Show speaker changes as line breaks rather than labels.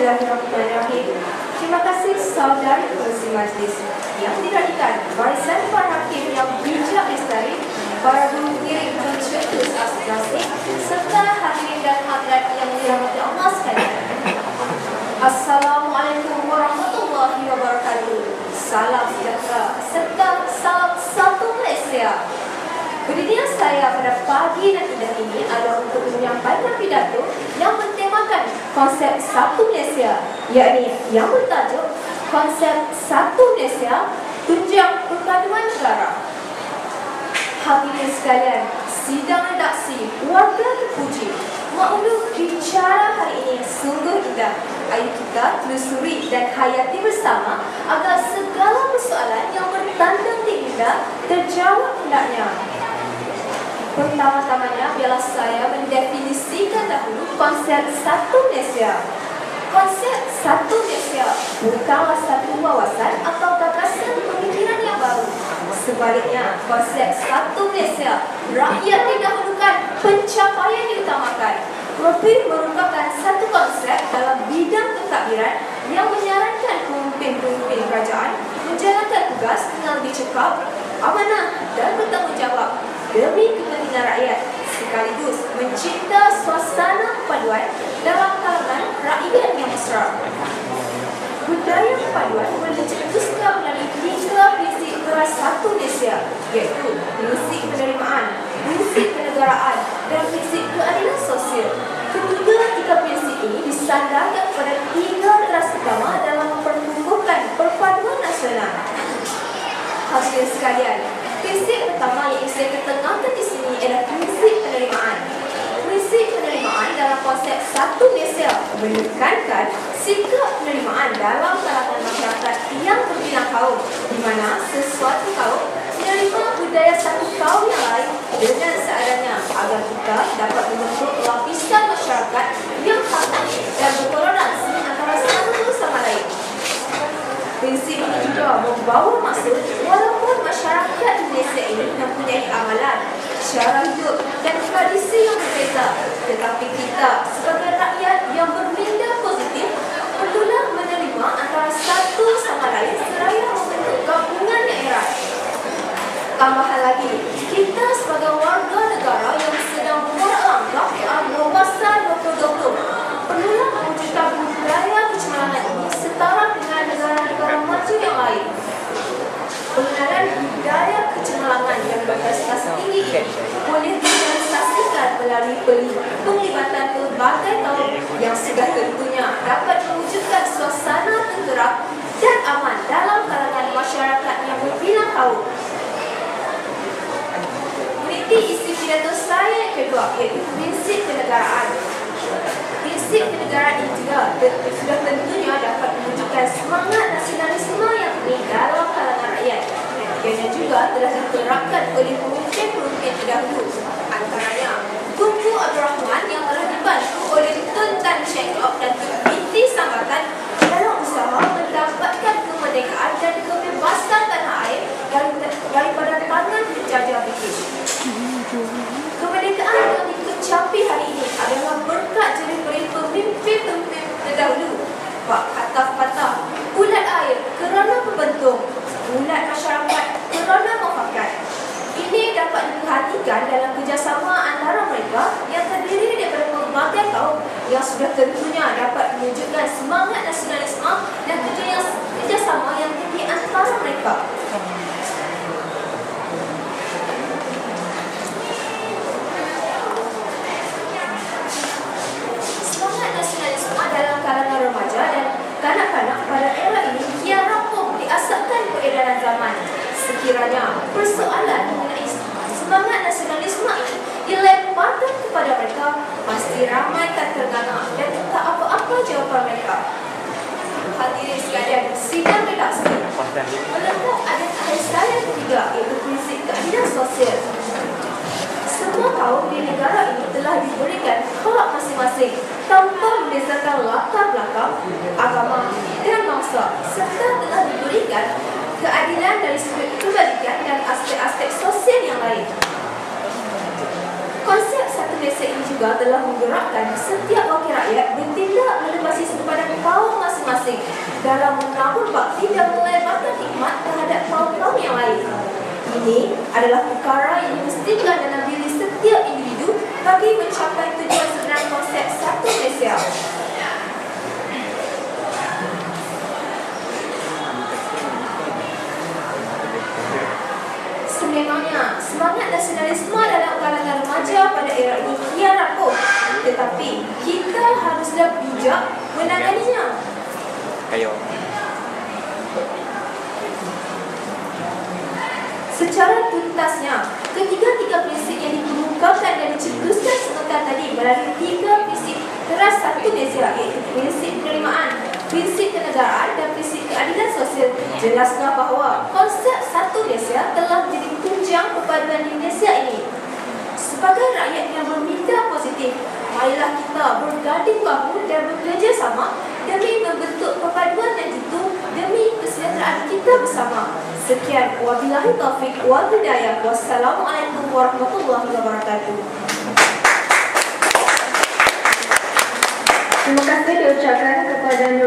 Bismillahirrahmanirrahim. Terima kasih saudara Pengerusi Majlis yang diradikan, barisan para hakim yang bijak lestari, para guru diri pencetus aspirasi, serta hadirin dan hadirat yang dirahmati Allah sekalian. Assalamualaikum warahmatullahi wabarakatuh. Salam sejahtera serta salam satu Malaysia. Berdirinya saya pada pagi dan indah ini adalah untuk menyampaikan pidato yang bertemakan konsep Satu Malaysia, yakni yang bertajuk konsep Satu Malaysia, tunjang perpaduan negara. Hadirin sekalian, sidang redaksi warga terpuji. Maklum bicara hari ini sungguh indah. Ayo kita telusuri dan hayati bersama agar segala persoalan yang bertandang di kita terjawab hendaknya. Pertama-tamanya biarlah saya mendefinisikan dahulu konsep Satu Malaysia. Konsep Satu Malaysia bukanlah satu wawasan atau gagasan pemikiran yang baru. Sebaliknya, konsep Satu Malaysia, rakyat didahulukan, pencapaian diutamakan, lebih merupakan satu konsep dalam bidang pentadbiran yang menyarankan pemimpin-pemimpin kerajaan menjalankan tugas dengan lebih cekap, amanah dan bertanggungjawab demi kepentingan rakyat, sekaligus mencipta suasana perpaduan dalam kalangan rakyat yang mesra. Budaya perpaduan boleh dicetuskan melalui 3 prinsip keras Satu Malaysia, iaitu prinsip penerimaan, prinsip kenegaraan dan prinsip keadilan sosial. Ketiga prinsip ini disandarkan pada 3 teras utama dalam pertumbuhan perpaduan nasional. Hadirin sekalian, prinsip pertama yang saya ketengahkan di sini adalah prinsip penerimaan. Prinsip penerimaan dalam konsep Satu Malaysia menekankan sikap penerimaan dalam kalangan masyarakat yang berbilang kaum, di mana sesuatu kaum menerima budaya satu kaum yang lain dengan seadanya agar kita dapat membentuk lapisan masyarakat yang harmonis dan bertoleransi antara satu sama lain. Prinsip ini juga membawa maksud walaupun masyarakat Malaysia ini mempunyai amalan, cara hidup dan tradisi yang berbeza, tetapi kita sebagai rakyat yang berminda positif perlulah menerima antara satu sama lain seraya membentuk gabungan yang erat. Tambahan lagi, kita sebagai warga negara yang sedang membuat langkah ke arah Globasa 2020 perlulah mewujudkan budaya kecemerlangan ini setara dengan negara-negara maju yang lain. Pengenalan budaya kecemerlangan yang berkualitas tinggi ini boleh direalisasikan melalui penglibatan pelbagai kaum yang sudah tentunya dapat mewujudkan suasana tenteram dan aman dalam kalangan masyarakat yang berbilang kaum. Meniti isi pidato saya yang kedua, iaitu prinsip kenegaraan. Prinsip kenegaraan ini juga sudah tentunya dapat mewujudkan semangat nasionalisme yang tinggi dalam kalangan rakyat. Ianya juga telah diterapkan oleh pemimpin-pemimpin terdahulu, antaranya Tunku Abdul Rahman yang telah dibantu oleh Tun Tan Seng Loh dan Tun Binti Sambatan dalam usaha mendapatkan kemerdekaan dan kebebasan tanah air daripada tangan penjajah British. Kemerdekaan yang dicapai hari ini adalah berkat jerih payah pemimpin-pemimpin terdahulu. Pak Khataf Patah, ulat air kerana membentuk, ulat masyarakat kerana mufakat. Ini dapat diperhatikan dalam kerjasama antara mereka yang terdiri daripada pelbagai kaum yang sudah tentunya dapat mewujudkan semangat nasionalisme dan kerjasama yang tinggi antara mereka. Semangat nasionalisme dalam kalangan remaja dan kanak-kanak pada era ini kian rapuh diasaskan peredaran zaman. Sekiranya persoalan mengenai semangat nasionalisme ini dilemparkan kepada mereka, pasti ramai tak tergana dan tak apa-apa jawapan mereka. Hadirin sekalian, sidang redaksi melekat ada tahap saya ketiga, iaitu prinsip keadilan sosial. Semua kaum di negara ini telah diberikan hak masing-masing tanpa membezakan latar belakang, agama dan bangsa, serta telah diberikan keadilan dari sudut kebalikan dan aspek-aspek sosial yang lain. Konsep Satu Malaysia ini juga telah menggerakkan setiap wakil rakyat bertindak pada basis kepada kaum masing-masing dalam menabur bakti dan melebarkan hikmat terhadap kaum-kaum yang lain. Ini adalah perkara yang dimestikan dalam diri setiap individu bagi mencapai tujuan sebenar konsep satu Malaysia. Memangnya, semangat nasionalisme dalam kalangan remaja pada era ini kian rapuh, tetapi kita haruslah bijak menanganinya.
Ayo.
Secara tuntasnya, ketiga-tiga prinsip yang dikemukakan dan dicetuskan sebentar tadi melalui tiga prinsip teras satu Malaysia, iaitu prinsip penerimaan, prinsip kenegaraan dan prinsip keadilan sosial, jelaslah bahawa konsep satu Malaysia telah menjadi tunjang perpaduan di Malaysia ini. Sebagai rakyat yang bermitra positif, marilah kita berganding bahu dan bekerjasama demi membentuk perpaduan yang jitu demi kesejahteraan kita bersama. Sekian, wabillahi taufik wal hidayah. Wassalamualaikum warahmatullahi wabarakatuh.
Terima kasih diucapkan kepada Nurul